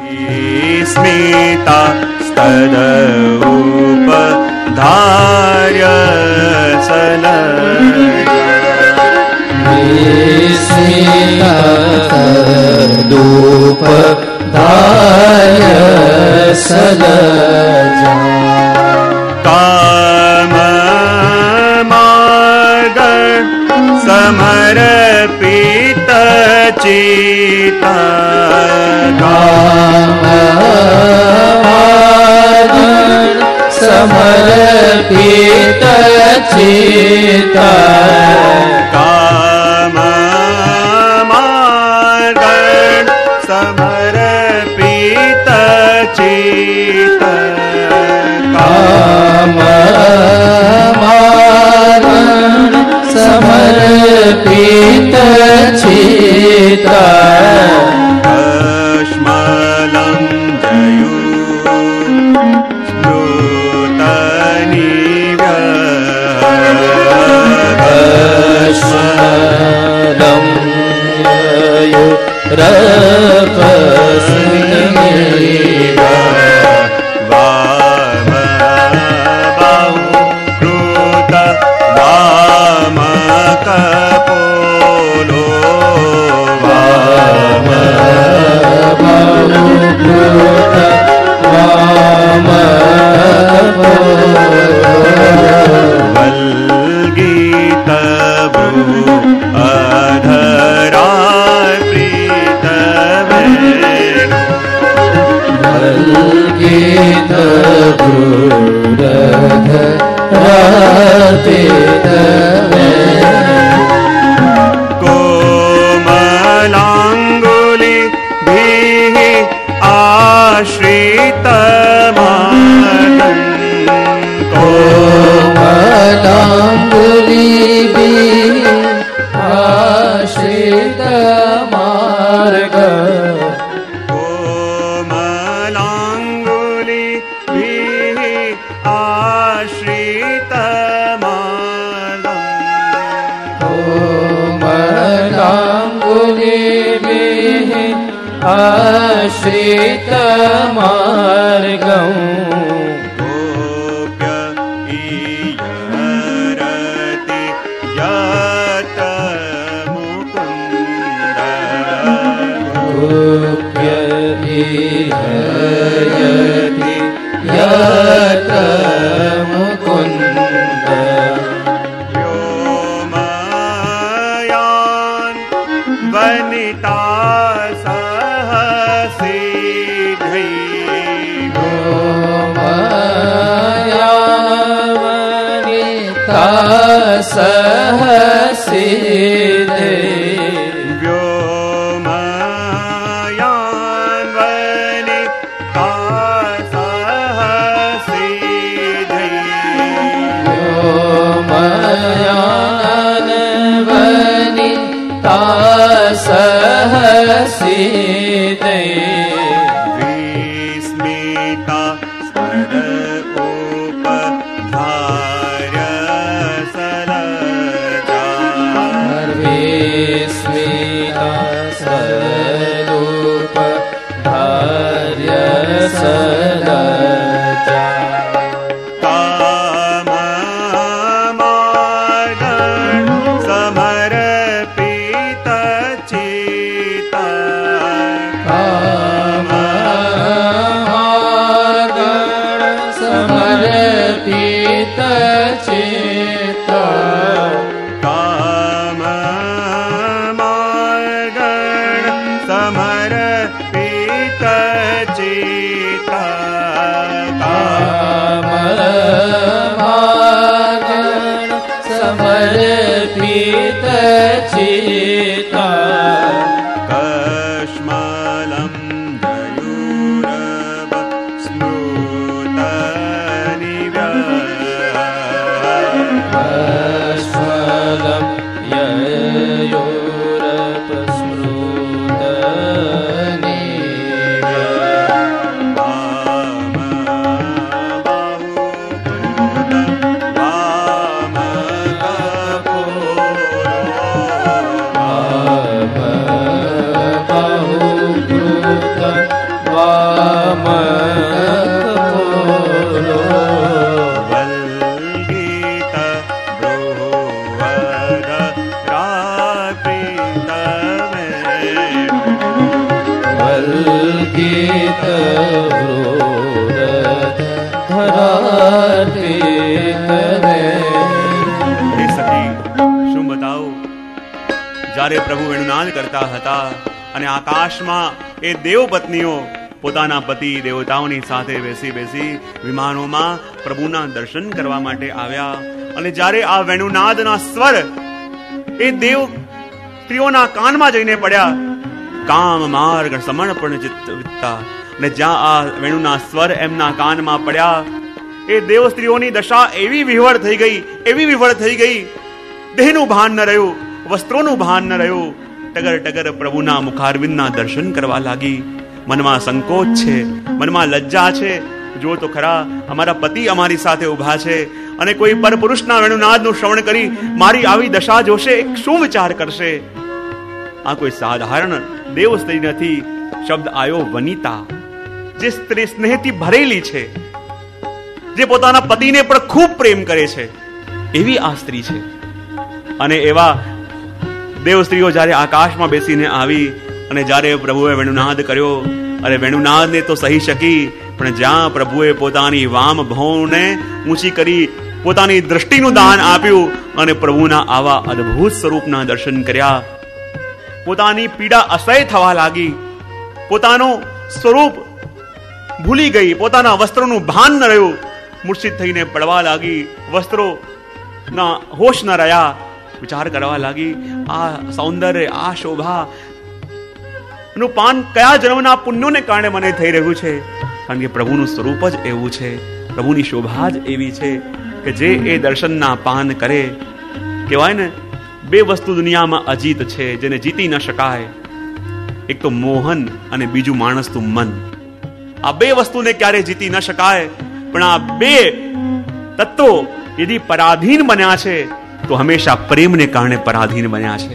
स्मिता स्तदोपधार्य स्मिता स्तदोपधार्य सलजा काममार्ग समर्पित चित्ता काममार्ग समर्पित चित्ता काममार्ग समर्पित चित्ता काममार्ग समर्पित चित्ता कश्मलं जयु कश्मलं जयु रपस्निव वाम बाहु कृत वाम कपोलो वाम बाहु कृत वाम वल्गीत भ्रू अधरा प्रीत वल्गीत भ्रूरधरार्पित कोमलाङ्गुलिभिः आश्रित कोमलाङ्गुलिभिः आश्रित मार्ग कोमलाङ्गुलिभिः आश्रित कोमलाङ्गुलिभिः आश्रित मार्गम् गोप्यहयति यत मुकुन्द व्योमयान् वनिता सहसिद्धैः व्योमयान् वनिता सहसिद्धैः सहसिते विस्मिता स्तदोपधार्य सलजा विस्मिता स्तदोपधार्य सलजा काममार्ग समर्पित चित्ता काममार्ग समर्पित चित्ता काममार्ग समर्पित चित्ता काममार्ग समर्पित चित्ता कश्मलं जयूरव स्मृतनिव्य कश्मलं ययोरपस्मृतनिव्य वाम बाहु कृत वाम कपोलो ગીત વૃદ ધરાતી કરે. હે સખી, શું બતાવું, જ્યારે પ્રભુ વેણુનાદ કરતા હતા અને આકાશમાં એ દેવપત્નીઓ પોતાના પતિ દેવતાઓની સાથે બેસી વિમાનોમાં પ્રભુના દર્શન કરવા માટે આવ્યા, અને જ્યારે આ વેણુનાદના સ્વર એ દેવ સ્ત્રીઓના કાનમાં જઈને પડ્યા, કામ માર્ગ સમર્પણ ચિત્ત વિત્તા, અને જ્યાં આ વેણુના સ્વર એમના કાનમાં પડ્યા, એ દેવ સ્ત્રીઓની દશા એવી વિહવળ થઈ ગઈ, દેહનું ભાન ન રહ્યું, વસ્ત્રોનું ભાન ન રહ્યું. ટગર પ્રભુના મુખારવિંદના દર્શન કરવા લાગી. મનમાં સંકોચ છે, મનમાં લજ્જા છે. જો તો ખરા, અમારા પતિ અમારી સાથે ઊભા છે અને કોઈ પરપુરુષના વેણુનાદનું શ્રવણ કરી મારી આવી દશા જોશે, શું વિચાર કરશે? આ કોઈ સાધારણ દેવ સ્ત્રી નથી. શબ્દ આયો વનિતા, જે સ્ત્રી સ્નેહથી ભરેલી છે, જે પોતાના પતિને પણ ખૂબ પ્રેમ કરે છે, એવી આ સ્ત્રી છે. અને એવા દેવ સ્ત્રીઓ જ્યારે આકાશમાં બેસીને આવી અને જ્યારે પ્રભુએ વેણુનાદ કર્યો, અરે વેણુનાદને તો સહી શકી, પણ જ્યાં પ્રભુએ પોતાની વામ ભૌને ઊંચી કરી પોતાની દ્રષ્ટિનું દાન આપ્યું અને પ્રભુના આવા અદ્ભુત સ્વરૂપના દર્શન કર્યા, પોતાની પીડા અસહ્ય થવા લાગી, પોતાનું સ્વરૂપ ભૂલી ગઈ, પોતાના વસ્ત્રોનું ભાન ન રહ્યું, મૂર્છિત થઈને પડવા લાગી, વસ્ત્રોના હોશ ન રહ્યા. વિચાર કરવા લાગી, આ સૌંદર્ય, આ શોભા નું પાન કયા જન્મના પુણ્યોને કારણે મને થઈ રહ્યું છે? કારણ કે પ્રભુનું સ્વરૂપ જ એવું છે, પ્રભુની શોભા જ એવી છે કે જે એ દર્શનના પાન કરે. કહેવાય ને, બે વસ્તુ દુનિયામાં અજીત છે, જેને જીતી ન શકાય. એક તો મોહન અને બીજું માણસનું મન. આ બે વસ્તુને ક્યારે જીતી ન શકાય, પણ આ બે તત્વો યદિ પરાધીન બન્યા છે તો હંમેશા પ્રેમને કારણે પરાધીન બન્યા છે.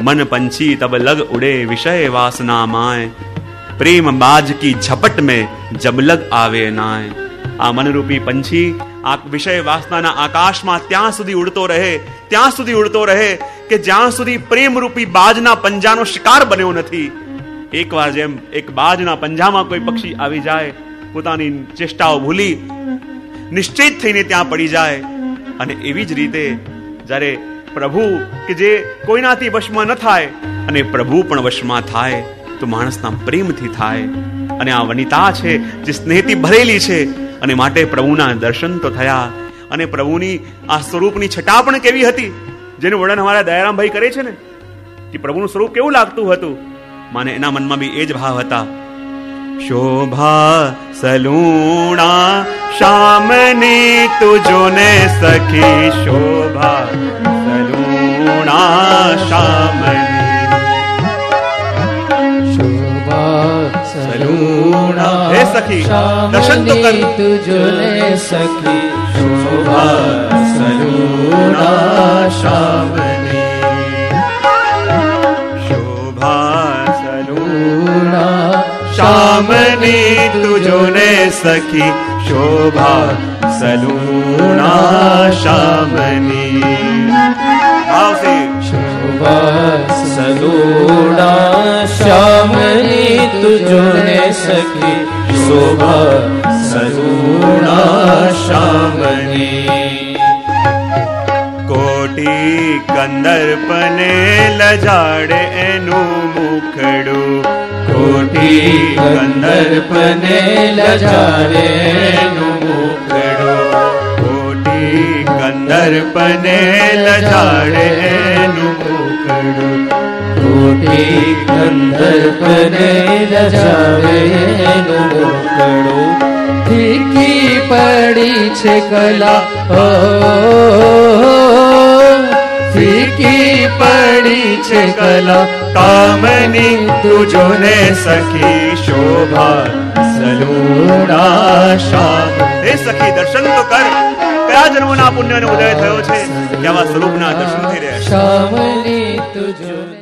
મન પંછી તબ લગ ઉડે વિષય વાસના માય, પ્રેમ બાજ કી ઝપટ में जब लग आवे नाय. આ મનરૂપી પંછી આ વિષય વાસનાના આકાશમાં ત્યાં સુધી ઉડતો રહે કે જ્યાં સુધી પ્રેમરૂપી બાજના પંજાનો શિકાર બન્યો નથી. એકવાર જેમ એક બાજના પંજામાં કોઈ પક્ષી આવી જાય, પોતાની ચેષ્ટાઓ ભૂલી નિશ્ચિત થઈને ત્યાં પડી જાય, અને એવી જ રીતે જ્યારે પ્રભુ કે જે કોઈનાથી વશમાં ન થાય અને પ્રભુ પણ વશમાં થાય તો માણસના પ્રેમથી થાય. અને આ વનિતા છે જે સ્નેહથી ભરેલી છે, અને માટે પ્રભુના દર્શન તો થયા. અને પ્રભુની આ સ્વરૂપની છટા પણ કેવી હતી, જેનું વર્ણન અમારા દયારામભાઈ કરે છે ને, કે પ્રભુનું સ્વરૂપ કેવું લાગતું હતું. માને એના મનમાં બી એ જ ભાવ હતા. શોભા સલૂણા શામની તુજોને સખી, શોભા સલૂણા શામની, શોભા સલૂણા હે સખી દર્શન તો કર. તુજોને સખી, શોભા સલૂણા શામની, શોભા સલૂણા શામની તુજોને સખી, શોભા સલૂણા શામની. આવશે શોભા સલૂણા શ્યામની તુજોને સખી, શોભા સલૂણા શ્યામની. કોટી કંદર્પને લજાડે એનું મુખડું, કોટી કંદર્પને લજાડે એનું મુખડું, કોટી કંદર્પને લજાડે એનું મુખડું, કોટી કંદર્પને લજાડે એનું મુખડું. ફીકી પડી છે કલા, ફીકી પડી છે કલા, કામની તુજોને સખી, શોભા સલૂણા શામ. હે સખી દર્શન તો કર, કયા જન્મના પુણ્યનો ઉદય થયો છે, કેવા સ્વરૂપના દર્શન થઈ રહ્યા છે. શ્યામની તુજોને